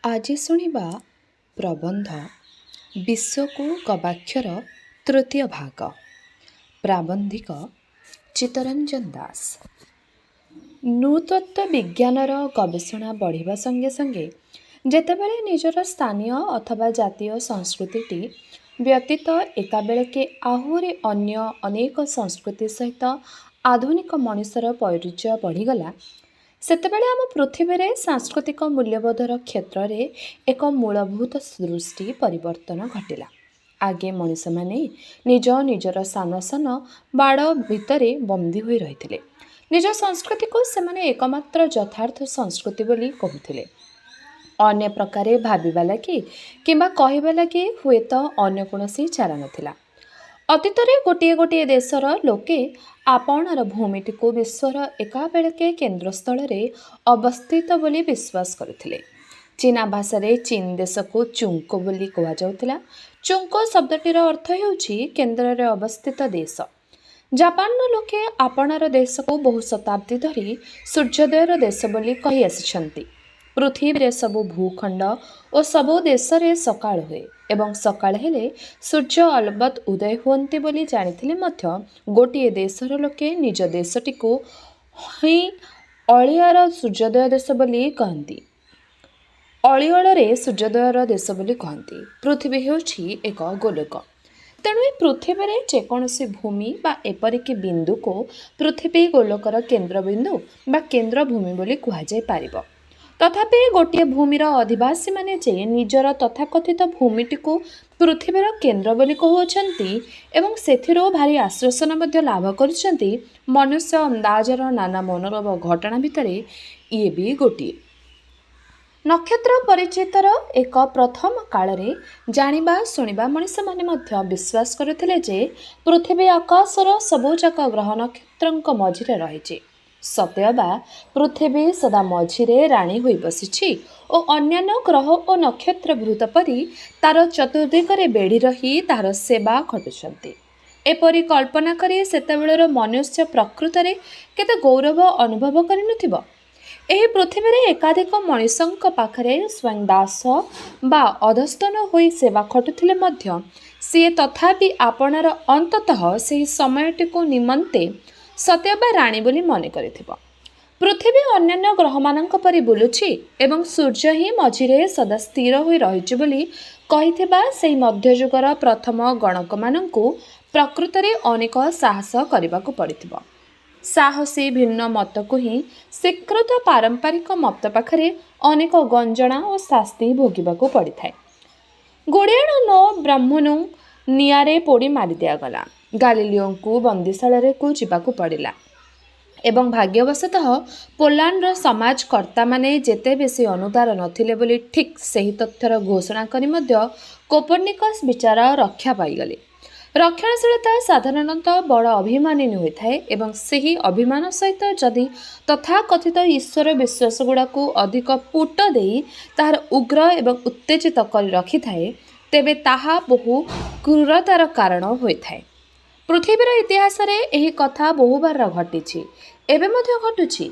ଆଜି ଶୁଣିବା ପ୍ରବନ୍ଧ ବିଶ୍ୱକୁ ଗବାକ୍ଷର ତୃତୀୟ ଭାଗ। ପ୍ରାବନ୍ଧିକ ଚିତ୍ତରଞ୍ଜନ ଦାସ। ନୃତତ୍ତ୍ୱ ବିଜ୍ଞାନର ଗବେଷଣା ବଢ଼ିବା ସଙ୍ଗେ ସଙ୍ଗେ ଯେତେବେଳେ ନିଜର ସ୍ଥାନୀୟ ଅଥବା ଜାତୀୟ ସଂସ୍କୃତିଟି ବ୍ୟତୀତ ଏକାବେଳକେ ଆହୁରି ଅନ୍ୟ ଅନେକ ସଂସ୍କୃତି ସହିତ ଆଧୁନିକ ମଣିଷର ପରିଚୟ ବଢ଼ିଗଲା, ସେତେବେଳେ ଆମ ପୃଥିବୀରେ ସାଂସ୍କୃତିକ ମୂଲ୍ୟବୋଧର କ୍ଷେତ୍ରରେ ଏକ ମୂଳଭୂତ ସୃଷ୍ଟି ପରିବର୍ତ୍ତନ ଘଟିଲା। ଆଗେ ମଣିଷମାନେ ନିଜର ସାନ ସାନ ବାଡ଼ ଭିତରେ ବନ୍ଦୀ ହୋଇ ରହିଥିଲେ। ନିଜ ସଂସ୍କୃତିକୁ ସେମାନେ ଏକମାତ୍ର ଯଥାର୍ଥ ସଂସ୍କୃତି ବୋଲି କହୁଥିଲେ। ଅନ୍ୟ ପ୍ରକାରେ ଭାବିବା ଲାଗି କିମ୍ବା କହିବା ଲାଗି ହୁଏତ ଅନ୍ୟ କୌଣସି ଚାରା ନଥିଲା। ଅତୀତରେ ଗୋଟିଏ ଗୋଟିଏ ଦେଶର ଲୋକେ ଆପଣାର ଭୂମିଟିକୁ ବିଶ୍ୱର ଏକାବେଳକେ କେନ୍ଦ୍ରସ୍ଥଳରେ ଅବସ୍ଥିତ ବୋଲି ବିଶ୍ୱାସ କରୁଥିଲେ। ଚୀନା ଭାଷାରେ ଚୀନ ଦେଶକୁ ଚୁଙ୍କ ବୋଲି କୁହାଯାଉଥିଲା। ଚୁଙ୍କ ଶବ୍ଦଟିର ଅର୍ଥ ହେଉଛି କେନ୍ଦ୍ରରେ ଅବସ୍ଥିତ ଦେଶ। ଜାପାନର ଲୋକେ ଆପଣାର ଦେଶକୁ ବହୁ ଶତାବ୍ଦୀ ଧରି ସୂର୍ଯ୍ୟୋଦୟର ଦେଶ ବୋଲି କହି ଆସିଛନ୍ତି। ପୃଥିବୀରେ ସବୁ ଭୂଖଣ୍ଡ ଓ ସବୁ ଦେଶରେ ସକାଳ ହୁଏ ଏବଂ ସକାଳ ହେଲେ ସୂର୍ଯ୍ୟ ଅଲବତ ଉଦୟ ହୁଅନ୍ତି ବୋଲି ଜାଣିଥିଲେ ମଧ୍ୟ ଗୋଟିଏ ଦେଶର ଲୋକେ ନିଜ ଦେଶଟିକୁ ହିଁ ଅଳିଆର ସୂର୍ଯ୍ୟୋଦୟ ଦେଶ ବୋଲି କହନ୍ତି। ଅଳିଅଳରେ ସୂର୍ଯ୍ୟୋଦୟର ଦେଶ ବୋଲି କହନ୍ତି। ପୃଥିବୀ ହେଉଛି ଏକ ଗୋଲକ। ତେଣୁ ଏ ପୃଥିବୀରେ ଯେକୌଣସି ଭୂମି ବା ଏପରିକି ବିନ୍ଦୁକୁ ପୃଥିବୀ ଗୋଲକର କେନ୍ଦ୍ରବିନ୍ଦୁ ବା କେନ୍ଦ୍ରଭୂମି ବୋଲି କୁହାଯାଇପାରିବ। ତଥାପି ଗୋଟିଏ ଭୂମିର ଅଧିବାସୀମାନେ ଯେ ନିଜର ତଥାକଥିତ ଭୂମିଟିକୁ ପୃଥିବୀର କେନ୍ଦ୍ର ବୋଲି କହୁଅଛନ୍ତି ଏବଂ ସେଥିରୁ ଭାରି ଆଶ୍ୱାସନା ମଧ୍ୟ ଲାଭ କରୁଛନ୍ତି, ମନୁଷ୍ୟ ଅନ୍ଦାଜର ନାନା ମନୋରମ ଘଟଣା ଭିତରେ ଇଏ ବି ଗୋଟିଏ। ନକ୍ଷତ୍ର ପରିଚିତର ଏକ ପ୍ରଥମ କାଳରେ ଜାଣିବା ଶୁଣିବା ମଣିଷମାନେ ମଧ୍ୟ ବିଶ୍ୱାସ କରୁଥିଲେ ଯେ ପୃଥିବୀ ଆକାଶର ସବୁଯାକ ଗ୍ରହ ନକ୍ଷତ୍ରଙ୍କ ମଝିରେ ରହିଛି। ସତେଅବା ପୃଥିବୀ ସଦା ମଝିରେ ରାଣୀ ହୋଇ ବସିଛି ଓ ଅନ୍ୟାନ୍ୟ ଗ୍ରହ ଓ ନକ୍ଷତ୍ର ବୃତ ପରି ତାର ଚତୁର୍ଦ୍ଦିଗରେ ବେଢ଼ି ରହି ତାହାର ସେବା ଖଟୁଛନ୍ତି। ଏପରି କଳ୍ପନା କରି ସେତେବେଳର ମନୁଷ୍ୟ ପ୍ରକୃତରେ କେତେ ଗୌରବ ଅନୁଭବ କରିନଥିବ। ଏହି ପୃଥିବୀରେ ଏକାଧିକ ମଣିଷଙ୍କ ପାଖରେ ସ୍ୱୟଂ ଦାସ ବା ଅଧସ୍ତନ ହୋଇ ସେବା ଖଟୁଥିଲେ ମଧ୍ୟ ସିଏ ତଥାପି ଆପଣାର ଅନ୍ତତଃ ସେହି ସମୟଟିକୁ ନିମନ୍ତେ ସତେଅବା ରାଣୀ ବୋଲି ମନେ କରିଥିବ। ପୃଥିବୀ ଅନ୍ୟାନ୍ୟ ଗ୍ରହମାନଙ୍କ ପରି ବୁଲୁଛି ଏବଂ ସୂର୍ଯ୍ୟ ହିଁ ମଝିରେ ସଦା ସ୍ଥିର ହୋଇ ରହିଛି ବୋଲି କହିଥିବା ସେହି ମଧ୍ୟଯୁଗର ପ୍ରଥମ ଗଣକମାନଙ୍କୁ ପ୍ରକୃତରେ ଅନେକ ସାହସ କରିବାକୁ ପଡ଼ିଥିବ। ସାହସୀ ଭିନ୍ନ ମତକୁ ହିଁ ସ୍ୱୀକୃତ ପାରମ୍ପରିକ ମତ ପାଖରେ ଅନେକ ଗଞ୍ଜଣା ଓ ଶାସ୍ତି ଭୋଗିବାକୁ ପଡ଼ିଥାଏ। ଗୁଡ଼ିଆଣ ନ ବ୍ରାହ୍ମଣୁ ନିଆଁରେ ପୋଡ଼ି ମାରି ଦିଆଗଲା। ଗାଲିଲିଓଙ୍କୁ ବନ୍ଦୀଶାଳାରେ ଯିବାକୁ ପଡ଼ିଲା ଏବଂ ଭାଗ୍ୟବଶତଃ ପୋଲାଣ୍ଡର ସମାଜକର୍ତ୍ତାମାନେ ଯେତେ ବେଶୀ ଅନୁଦାର ନଥିଲେ ବୋଲି ଠିକ୍ ସେହି ତଥ୍ୟର ଘୋଷଣା କରି ମଧ୍ୟ କୋପର୍ନିକସ୍ ବିଚାର ରକ୍ଷା ପାଇଗଲେ। ରକ୍ଷଣଶୀଳତା ସାଧାରଣତଃ ବଡ଼ ଅଭିମାନିନୀ ହୋଇଥାଏ ଏବଂ ସେହି ଅଭିମାନ ସହିତ ଯଦି ତଥାକଥିତ ଈଶ୍ୱର ବିଶ୍ୱାସଗୁଡ଼ାକୁ ଅଧିକ ପୁଟ ଦେଇ ତାହାର ଉଗ୍ର ଏବଂ ଉତ୍ତେଜିତ କରି ରଖିଥାଏ, ତେବେ ତାହା ବହୁ କ୍ରୂରତାର କାରଣ ହୋଇଥାଏ। ପୃଥିବୀର ଇତିହାସରେ ଏହି କଥା ବହୁବାର ଘଟିଛି, ଏବେ ମଧ୍ୟ ଘଟୁଛି।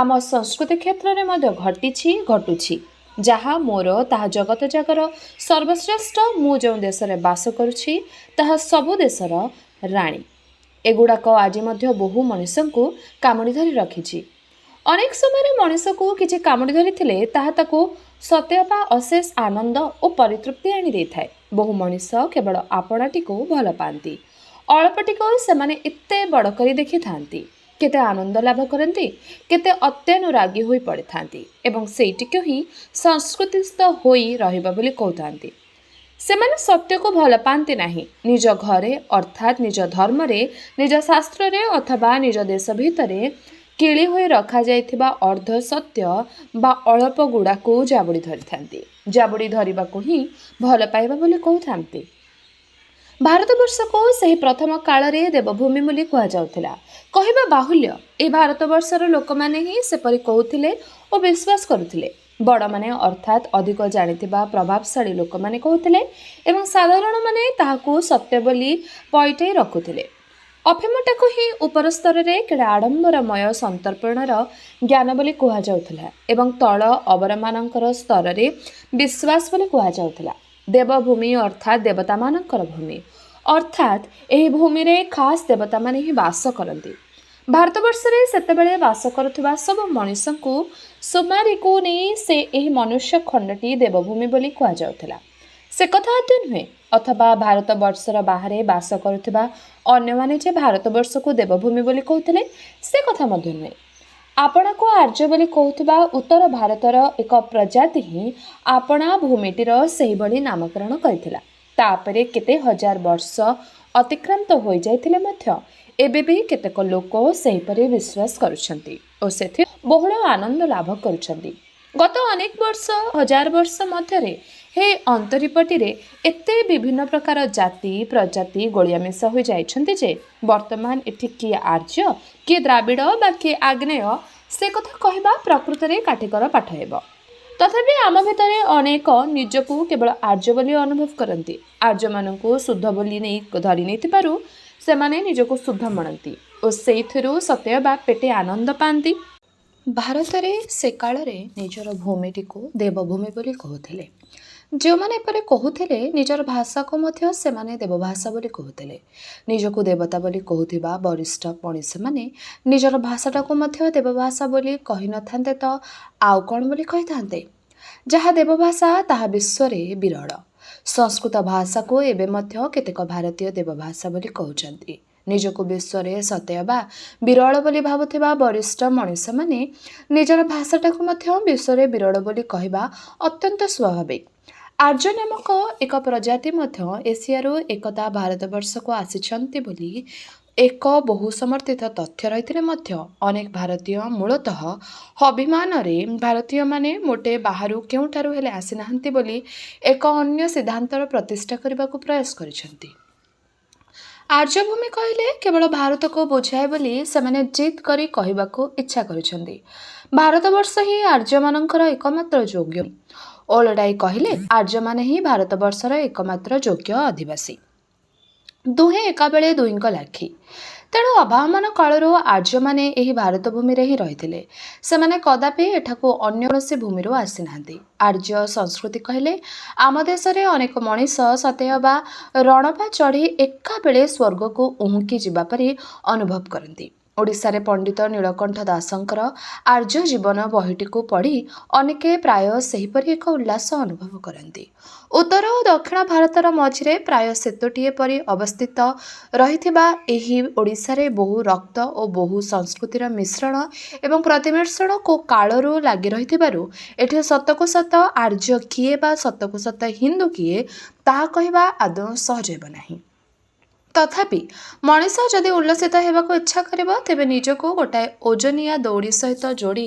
ଆମ ସଂସ୍କୃତି କ୍ଷେତ୍ରରେ ମଧ୍ୟ ଘଟୁଛି। ଯାହା ମୋର ତାହା ଜଗତ ଜାଗର ସର୍ବଶ୍ରେଷ୍ଠ। ମୁଁ ଯେଉଁ ଦେଶରେ ବାସ କରୁଛି ତାହା ସବୁ ଦେଶର ରାଣୀ। ଏଗୁଡ଼ାକ ଆଜି ମଧ୍ୟ ବହୁ ମଣିଷଙ୍କୁ କାମୁଡ଼ି ଧରି ରଖିଛି। ଅନେକ ସମୟରେ ମଣିଷକୁ କିଛି କାମୁଡ଼ି ଧରିଥିଲେ ତାହା ତାକୁ ସତେଅବା ଅଶେଷ ଆନନ୍ଦ ଓ ପରିତୃପ୍ତି ଆଣି ଦେଇଥାଏ। ବହୁ ମଣିଷ କେବଳ ଆପଣାଟିକୁ ଭଲ ପାଆନ୍ତି। ଅଳ୍ପଟିକୁ ସେମାନେ ଏତେ ବଡ଼ କରି ଦେଖିଥାନ୍ତି। କେତେ ଆନନ୍ଦ ଲାଭ କରନ୍ତି, କେତେ ଅତ୍ୟାନୁରାଗୀ ହୋଇ ପଡ଼ିଥାନ୍ତି ଏବଂ ସେଇଟିକୁ ହିଁ ସଂସ୍କୃତିସ୍ଥ ହୋଇ ରହିବା ବୋଲି କହୁଥାନ୍ତି। ସେମାନେ ସତ୍ୟକୁ ଭଲ ପାଆନ୍ତି ନାହିଁ। ନିଜ ଘରେ ଅର୍ଥାତ୍ ନିଜ ଧର୍ମରେ, ନିଜ ଶାସ୍ତ୍ରରେ ଅଥବା ନିଜ ଦେଶ ଭିତରେ କିଳି ହୋଇ ରଖାଯାଇଥିବା ଅର୍ଦ୍ଧ ସତ୍ୟ ବା ଅଳପ ଗୁଡ଼ାକୁ ଜାବୁଡ଼ି ଧରିଥାନ୍ତି। ଜାବୁଡ଼ି ଧରିବାକୁ ହିଁ ଭଲ ପାଇବା ବୋଲି କହୁଥାନ୍ତି। ଭାରତବର୍ଷକୁ ସେହି ପ୍ରଥମ କାଳରେ ଦେବଭୂମି ବୋଲି କୁହାଯାଉଥିଲା। କହିବା ବାହୁଲ୍ୟ, ଏହି ଭାରତବର୍ଷର ଲୋକମାନେ ହିଁ ସେପରି କହୁଥିଲେ ଓ ବିଶ୍ୱାସ କରୁଥିଲେ। ବଡ଼ମାନେ ଅର୍ଥାତ୍ ଅଧିକ ଜାଣିଥିବା ପ୍ରଭାବଶାଳୀ ଲୋକମାନେ କହୁଥିଲେ ଏବଂ ସାଧାରଣମାନେ ତାହାକୁ ସତ୍ୟ ବୋଲି ପଇଠେଇ ରଖୁଥିଲେ। ଅଫିମଟାକୁ ହିଁ ଉପର ସ୍ତରରେ କେଡ଼େ ଆଡ଼ମ୍ବରମୟ ସନ୍ତର୍ପଣର ଜ୍ଞାନ ବୋଲି କୁହାଯାଉଥିଲା ଏବଂ ତଳ ଅବରମାନଙ୍କର ସ୍ତରରେ ବିଶ୍ୱାସ ବୋଲି କୁହାଯାଉଥିଲା। ଦେବଭୂମି ଅର୍ଥାତ୍ ଦେବତାମାନଙ୍କର ଭୂମି, ଅର୍ଥାତ୍ ଏହି ଭୂମିରେ ଖାସ୍ ଦେବତାମାନେ ହିଁ ବାସ କରନ୍ତି। ଭାରତବର୍ଷରେ ସେତେବେଳେ ବାସ କରୁଥିବା ସବୁ ମଣିଷଙ୍କୁ ସୁମାରିକୁ ନେଇ ସେ ଏହି ମନୁଷ୍ୟ ଖଣ୍ଡଟି ଦେବଭୂମି ବୋଲି କୁହାଯାଉଥିଲା। ସେ କଥା ଏତେ ନୁହେଁ, ଅଥବା ଭାରତବର୍ଷର ବାହାରେ ବାସ କରୁଥିବା ଅନ୍ୟମାନେ ଯେ ଭାରତବର୍ଷକୁ ଦେବଭୂମି ବୋଲି କହୁଥିଲେ ସେ କଥା ମଧ୍ୟ ନୁହେଁ। ଆପଣାକୁ ଆର୍ଯ୍ୟ ବୋଲି କହୁଥିବା ଉତ୍ତର ଭାରତର ଏକ ପ୍ରଜାତି ହିଁ ଆପଣା ଭୂମିଟିର ସେହିଭଳି ନାମକରଣ କରିଥିଲା। ତାପରେ କେତେ ହଜାର ବର୍ଷ ଅତିକ୍ରାନ୍ତ ହୋଇଯାଇଥିଲେ ମଧ୍ୟ ଏବେ ବି କେତେକ ଲୋକ ସେହିପରି ବିଶ୍ୱାସ କରୁଛନ୍ତି ଓ ସେଥିରେ ବହୁଳ ଆନନ୍ଦ ଲାଭ କରୁଛନ୍ତି। ଗତ ଅନେକ ବର୍ଷ, ହଜାର ବର୍ଷ ମଧ୍ୟରେ ହେ ଅନ୍ତରୀପଟିରେ ଏତେ ବିଭିନ୍ନ ପ୍ରକାର ଜାତି ପ୍ରଜାତି ଗୋଳିଆମିଶା ହୋଇଯାଇଛନ୍ତି ଯେ ବର୍ତ୍ତମାନ ଏଠି କିଏ ଆର୍ଯ୍ୟ, କିଏ ଦ୍ରାବିଡ଼ ବା କିଏ ଆଗ୍ନେୟ ସେ କଥା କହିବା ପ୍ରକୃତରେ କାଠିକର ପାଠ ହେବ। ତଥାପି ଆମ ଭିତରେ ଅନେକ ନିଜକୁ କେବଳ ଆର୍ଯ୍ୟ ବୋଲି ଅନୁଭବ କରନ୍ତି। ଆର୍ଯ୍ୟମାନଙ୍କୁ ଶୁଦ୍ଧ ବୋଲି ଧରି ନେଇଥିବାରୁ ସେମାନେ ନିଜକୁ ଶୁଦ୍ଧ ମଣନ୍ତି ଓ ସେଇଥିରୁ ସତେଅବା ପେଟେ ଆନନ୍ଦ ପାଆନ୍ତି। ଭାରତରେ ସେ କାଳରେ ନିଜର ଭୂମିଟିକୁ ଦେବଭୂମି ବୋଲି କହୁଥିଲେ। ଯେଉଁମାନେ ଏପରି କହୁଥିଲେ ନିଜର ଭାଷାକୁ ମଧ୍ୟ ସେମାନେ ଦେବଭାଷା ବୋଲି କହୁଥିଲେ। ନିଜକୁ ଦେବତା ବୋଲି କହୁଥିବା ବରିଷ୍ଠ ମଣିଷମାନେ ନିଜର ଭାଷାଟାକୁ ମଧ୍ୟ ଦେବଭାଷା ବୋଲି କହିନଥାନ୍ତେ ତ ଆଉ କ'ଣ ବୋଲି କହିଥାନ୍ତେ? ଯାହା ଦେବଭାଷା ତାହା ବିଶ୍ୱରେ ବିରଳ। ସଂସ୍କୃତ ଭାଷାକୁ ଏବେ ମଧ୍ୟ କେତେକ ଭାରତୀୟ ଦେବଭାଷା ବୋଲି କହୁଛନ୍ତି। ନିଜକୁ ବିଶ୍ୱରେ ସତେଅବା ବିରଳ ବୋଲି ଭାବୁଥିବା ବରିଷ୍ଠ ମଣିଷମାନେ ନିଜର ଭାଷାଟାକୁ ମଧ୍ୟ ବିଶ୍ୱରେ ବିରଳ ବୋଲି କହିବା ଅତ୍ୟନ୍ତ ସ୍ୱାଭାବିକ। ଆର୍ଯ୍ୟ ନାମକ ଏକ ପ୍ରଜାତି ମଧ୍ୟ ଏସିଆରୁ ଏକଦା ଭାରତବର୍ଷକୁ ଆସିଛନ୍ତି ବୋଲି ଏକ ବହୁ ସମର୍ଥିତ ତଥ୍ୟ ରହିଥିଲେ ମଧ୍ୟ ଅନେକ ଭାରତୀୟ ମୂଳତଃ ଅଭିମାନରେ ଭାରତୀୟମାନେ ମୋଟେ ବାହାରୁ କେଉଁଠାରୁ ହେଲେ ଆସିନାହାନ୍ତି ବୋଲି ଏକ ଅନ୍ୟ ସିଦ୍ଧାନ୍ତର ପ୍ରତିଷ୍ଠା କରିବାକୁ ପ୍ରୟାସ କରିଛନ୍ତି। ଆର୍ଯ୍ୟଭୂମି କହିଲେ କେବଳ ଭାରତକୁ ବୁଝାଏ ବୋଲି ସେମାନେ ଜିଦ୍ କରି କହିବାକୁ ଇଚ୍ଛା କରିଛନ୍ତି। ଭାରତବର୍ଷ ହିଁ ଆର୍ଯ୍ୟମାନଙ୍କର ଏକମାତ୍ର ଯୋଗ୍ୟ। ଓଲଟାଇ କହିଲେ ଆର୍ଯ୍ୟମାନେ ହିଁ ଭାରତବର୍ଷର ଏକମାତ୍ର ଯୋଗ୍ୟ ଅଧିବାସୀ। ଦୁହେଁ ଏକାବେଳେ ଦୁହିଁଙ୍କ ଲାଖି। ତେଣୁ ଅଭାବମାନ କାଳରୁ ଆର୍ଯ୍ୟମାନେ ଏହି ଭାରତ ଭୂମିରେ ହିଁ ରହିଥିଲେ। ସେମାନେ କଦାପି ଏଠାକୁ ଅନ୍ୟ କୌଣସି ଭୂମିରୁ ଆସିନାହାନ୍ତି। ଆର୍ଯ୍ୟ ସଂସ୍କୃତି କହିଲେ ଆମ ଦେଶରେ ଅନେକ ମଣିଷ ସତେଅବା ରଣପା ଚଢ଼ି ଏକାବେଳେ ସ୍ୱର୍ଗକୁ ଉହୁଙ୍କି ଯିବା ପରି ଅନୁଭବ କରନ୍ତି। ଓଡ଼ିଶାରେ ପଣ୍ଡିତ ନୀଳକଣ୍ଠ ଦାସଙ୍କର ଆର୍ଯ୍ୟ ଜୀବନ ବହିଟିକୁ ପଢ଼ି ଅନେକେ ପ୍ରାୟ ସେହିପରି ଏକ ଉଲ୍ଲାସ ଅନୁଭବ କରନ୍ତି। ଉତ୍ତର ଓ ଦକ୍ଷିଣ ଭାରତର ମଝିରେ ପ୍ରାୟ ସେତୁଟିଏ ପରି ଅବସ୍ଥିତ ରହିଥିବା ଏହି ଓଡ଼ିଶାରେ ବହୁ ରକ୍ତ ଓ ବହୁ ସଂସ୍କୃତିର ମିଶ୍ରଣ ଏବଂ ପ୍ରତିମିଶ୍ରଣ କୋଉ କାଳରୁ ଲାଗି ରହିଥିବାରୁ ଏଠି ସତକୁ ସତ ଆର୍ଯ୍ୟ କିଏ ବା ସତକୁ ସତ ହିନ୍ଦୁ କିଏ ତାହା କହିବା ଆଦୌ ସହଜ ହେବ ନାହିଁ। ତଥାପି ମଣିଷ ଯଦି ଉଲ୍ଲସିତ ହେବାକୁ ଇଚ୍ଛା କରିବ ତେବେ ନିଜକୁ ଗୋଟାଏ ଓଜନିଆ ଦଉଡ଼ି ସହିତ ଯୋଡ଼ି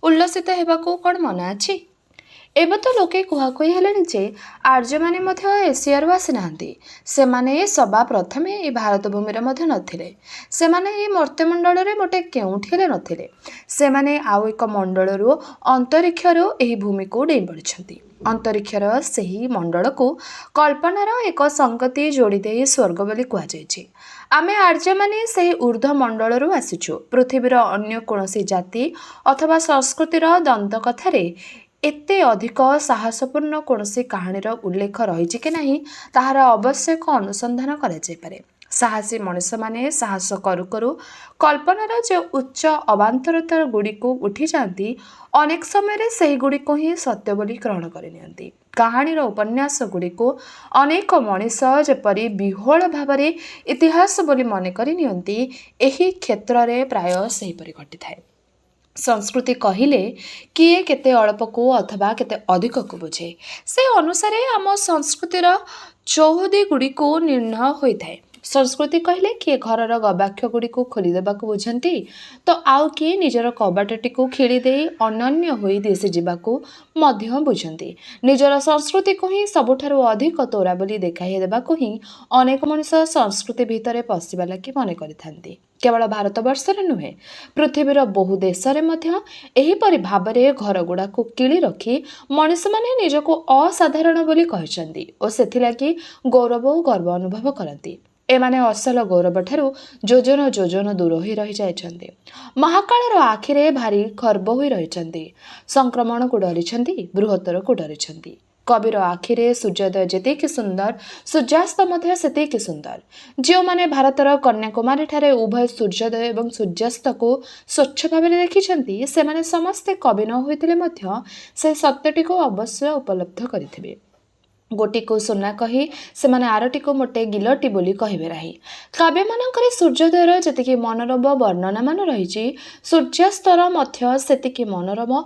ଉଲ୍ଲସିତ ହେବାକୁ କ'ଣ ମନା ଅଛି? ଏବେ ତ ଲୋକେ କୁହାକୁହି ହେଲେଣି ଯେ ଆର୍ଯ୍ୟମାନେ ମଧ୍ୟ ଏସିଆରୁ ଆସିନାହାନ୍ତି। ସେମାନେ ସବା ପ୍ରଥମେ ଏହି ଭାରତ ଭୂମିରେ ମଧ୍ୟ ନଥିଲେ। ସେମାନେ ଏହି ମର୍ତ୍ତ୍ୟମଣ୍ଡଳରେ ମୋଟେ କେଉଁଠି ହେଲେ ନଥିଲେ। ସେମାନେ ଆଉ ଏକ ମଣ୍ଡଳରୁ ଅନ୍ତରୀକ୍ଷରୁ ଏହି ଭୂମିକୁ ଡେଇଁ ପଡ଼ିଛନ୍ତି। ଅନ୍ତରୀକ୍ଷର ସେହି ମଣ୍ଡଳକୁ କଳ୍ପନାର ଏକ ସଂଗତି ଯୋଡ଼ି ଦେଇ ସ୍ୱର୍ଗ ବୋଲି କୁହାଯାଇଛି। ଆମେ ଆର୍ଯ୍ୟମାନେ ସେହି ଊର୍ଦ୍ଧ୍ୱ ମଣ୍ଡଳରୁ ଆସିଛୁ। ପୃଥିବୀର ଅନ୍ୟ କୌଣସି ଜାତି ଅଥବା ସଂସ୍କୃତିର ଦନ୍ତକଥାରେ ଏତେ ଅଧିକ ସାହସପୂର୍ଣ୍ଣ କୌଣସି କାହାଣୀର ଉଲ୍ଲେଖ ରହିଛି କି ନାହିଁ ତାହାର ଆବଶ୍ୟକ ଅନୁସନ୍ଧାନ କରାଯାଇପାରେ। ସାହସୀ ମଣିଷମାନେ ସାହସ କରୁ କରୁ କଳ୍ପନାର ଯେଉଁ ଉଚ୍ଚ ଅବାନ୍ତରତା ଗୁଡ଼ିକୁ ଉଠିଯାଆନ୍ତି ଅନେକ ସମୟରେ ସେହିଗୁଡ଼ିକୁ ହିଁ ସତ୍ୟ ବୋଲି ଗ୍ରହଣ କରିନିଅନ୍ତି। କାହାଣୀର ଉପନ୍ୟାସ ଗୁଡ଼ିକୁ ଅନେକ ମଣିଷ ଯେପରି ବିହ୍ୱଳ ଭାବରେ ଇତିହାସ ବୋଲି ମନେ କରି ନିଅନ୍ତି ଏହି କ୍ଷେତ୍ରରେ ପ୍ରାୟ ସେହିପରି ଘଟିଥାଏ। ସଂସ୍କୃତି କହିଲେ କିଏ କେତେ ଅଳ୍ପକୁ ଅଥବା କେତେ ଅଧିକକୁ ବୁଝେ ସେ ଅନୁସାରେ ଆମ ସଂସ୍କୃତିର ଚୌହଦି ଗୁଡ଼ିକୁ ନିର୍ଣ୍ଣୟ ହୋଇଥାଏ। ସଂସ୍କୃତି କହିଲେ କିଏ ଘରର ଗବାକ୍ଷ ଗୁଡ଼ିକୁ ଖୋଲିଦେବାକୁ ବୁଝନ୍ତି ତ ଆଉ କିଏ ନିଜର କବାଟଟିକୁ ଖିଳି ଦେଇ ଅନନ୍ୟ ହୋଇ ଦିଶିଯିବାକୁ ମଧ୍ୟ ବୁଝନ୍ତି। ନିଜର ସଂସ୍କୃତିକୁ ହିଁ ସବୁଠାରୁ ଅଧିକ ତୋରା ବୋଲି ଦେଖାଇ ଦେବାକୁ ହିଁ ଅନେକ ମଣିଷ ସଂସ୍କୃତି ଭିତରେ ପଶିବା ଲାଗି ମନେ କରିଥାନ୍ତି। କେବଳ ଭାରତବର୍ଷରେ ନୁହେଁ ପୃଥିବୀର ବହୁ ଦେଶରେ ମଧ୍ୟ ଏହିପରି ଭାବରେ ଘରଗୁଡ଼ାକୁ କିଳି ରଖି ମଣିଷମାନେ ନିଜକୁ ଅସାଧାରଣ ବୋଲି କହିଛନ୍ତି ଓ ସେଥିଲାଗି ଗୌରବ ଓ ଗର୍ବ ଅନୁଭବ କରନ୍ତି। एमाने असल गौरव ठारू जोजन जोजन दूर हो रही जाइछन्ति। महाकाଳर आखिरे भारी खर्ब हो रही संक्रमण को डरी बृहत्तर को डरी कविर आखिरे सूर्योदय जेतिकी सुंदर सूर्यास्त मध्य सेतिकी सुंदर जो माने भारतर कन्याकुमारी ठारे उभय सूर्योदय एवं सूर्यास्त को स्वच्छ भाव देखिछन्ति से माने समस्ते कवि न होइतिले मध्य से सत्यटी को अवश्य उपलब्ध करिथिबे। गोटी को सुना कही से माने आरटी को मोटे गिलटी बोली कहबे नाही। काव्य मानकरे सूर्योदयर जेतिकी मनोरम वर्णना मान रही सूर्यास्तर मध्य सेतिकी मनोरम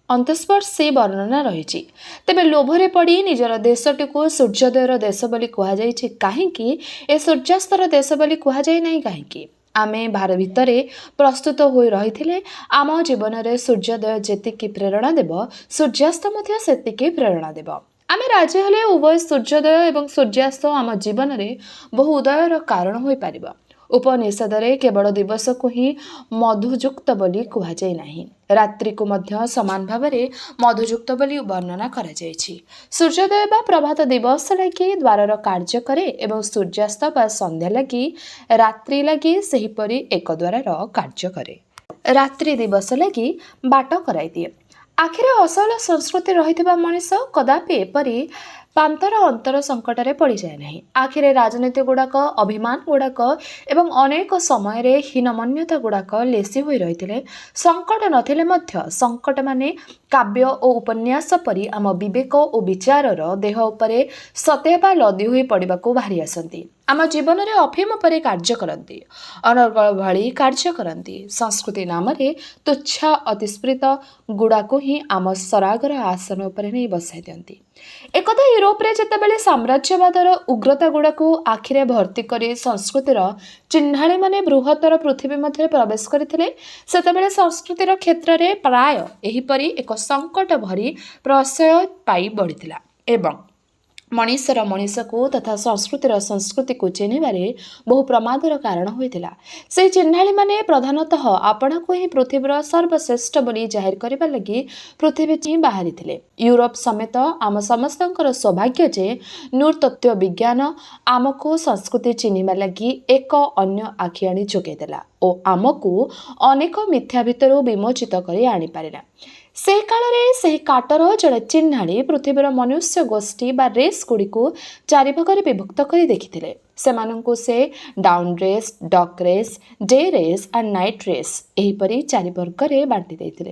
अंतस्पर्शी वर्णना रही। तेबे लोभरे पड़ी निजर देशटी को सूर्योदयर देश बोली कहुई कहीं ए सूर्यास्तर देश बोली कहुई नहीं कहीं आमे भार भितरे प्रस्तुत हो रही आम जीवन में सूर्योदय जेतिकी प्रेरणा देव सूर्यास्त मध्य सेतिकी प्रेरणा देव। आमे राजी हेले उभय सूर्योदय एवं सूर्यास्त आम जीवन में बहु उदयर कारण हो पार। उपनिषदरे केवल दिवस को ही मधुयुक्त बोली कहुई नहीं रात्रि को मध्य समान भाव में मधुयुक्त बोली वर्णना करा जायछि। सूर्योदय बा प्रभात दिवस लगी द्वारर कार्य करे एवं सूर्यास्त बा संध्या लगी रात्रि लगी सेहीपरि एक द्वारर कार्य करे। रात्रि दिवस लगी बाट कराई दिए। आखिरे असल संस्कृति रहिथिबा मनीष कदापि एपरि पांतर अंतर संकटरे पड़ जाए नहीं। आखिरे राजनीति गुड़ाक अभिमान गुड़ाक एवं अनेक समय हीनमन्यता गुड़ाक लेसी हो रही संकट नथिले मध्य संकट माने काव्य और उपन्यास परी आम विवेक और विचारर देह उपरे सतेबा लदी हुई पड़वा बाहरी आसती। आम जीवन में अफिम पर कार्य करती अनर्गल भली कार्य करती संस्कृति नाम तुच्छा अतिस्मृत गुड़ाक ही आम सरागर आसन उपर नहीं बसाई दियंती। एकदा यूरोप रे जेतेबेले साम्राज्यवादर उग्रता गुड़ाक आखिरे भर्ती करी संस्कृतिर चिह्नाड़ी माने बृहत्तर पृथ्वी मध्य प्रवेश करथिले सेतेबेले संस्कृतिर क्षेत्र में प्राय एहीपरि एक संकट भरी प्रशय पाई बढ़िथिला एवं मनीषर मनीष को तथा संस्कृतिर संस्कृति को चिन्हबारे बहु प्रमादर कारण होइथिला। से चिन्हाड़ी माने प्रधानतः आपण को ही पृथ्वीर सर्वश्रेष्ठ बोली जाहिर करबा लगी पृथ्वी ची बाहरी थिले। यूरोप समेत आम समस्तंकर सौभाग्य जे नूतत्व विज्ञान आमको संस्कृति चिन्हबा लगी एक अन्य आखि आनी जोगे देला और आमको अनेक मिथ्या भितर विमोचित करी आनी पारिला। से कालरे से काटर जड़े चिन्हाड़ी पृथ्वीर मनुष्य गोष्ठी बा रेस गुड़ी को चारि भागरे विभक्त कर देखिथिले। सेमानंकु से down race, duck race, day race और नाइट रेस एहीपरि चारि वर्गरे बांटी देथिले।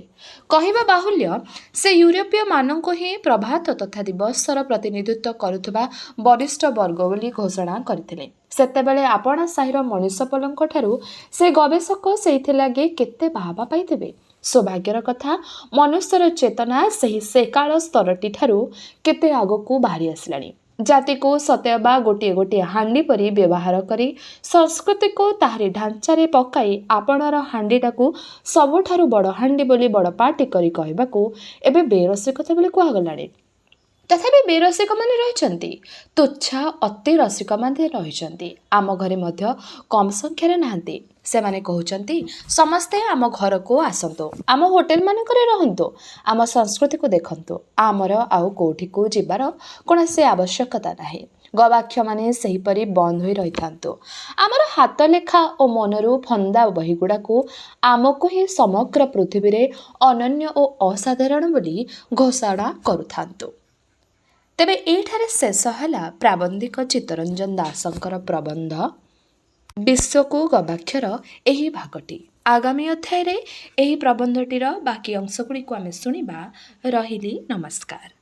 कहिबा बाहुल्य से यूरोपीय मानंकु ही प्रभात तथा दिवसर प्रतिनिधित्व करुथबा वरिष्ठ वर्ग बोली घोषणा करथिले। सेतेबेले आपणा साहिर मनीष पलंक ठारू से गवेषक सेइथिलागे केते भाबा पाइथिबे। सौभाग्यर कथा मनुष्यर चेतना से काल स्तरटी ठारू केते आगकू बाहरी आसलानी। जाति को सतेबा गोटे गोटे हांडी परी व्यवहार करी संस्कृति को ताहारी ढांचारे पकाई आपणर हांडीटाकू सबुठारू बड़ हांडी बोली बड़ पार्टी करी कहबाकू एबे बेरसिकता बोली कुहागलानी। तथापि बेरसिक माने रहिछन्ति तुच्छा अति रसिक माने रहिछन्ति आम घरे मध्य कम संख्यारे नाहंती। से माने कहउछन्ति समस्ते आम घर को आसंतो आम होटेल मानकरे रहंतो आम संस्कृति को देखंतो आमर आउ कोठी को जिबार कोनोसी आवश्यकता नाही। गवाक्ष माने सेहीपरि बंद होई रहिथांतो आमर हाथ लेखा और मनरू फंदा बहीगुड़ा को आमको ही समग्र पृथ्वी रे अनन्य और असाधारण बोली घोषणा करुथांतो। तेबे एठारे शेष हला प्राबंधिक चित्तरंजन दासंकर प्रबंध विश्व को गवाक्षर एही भागटी। आगामी अध्याय रे एही प्रबंधटीर बाकी अंशगुड़ी को आमे सुनिबा। रहिली नमस्कार।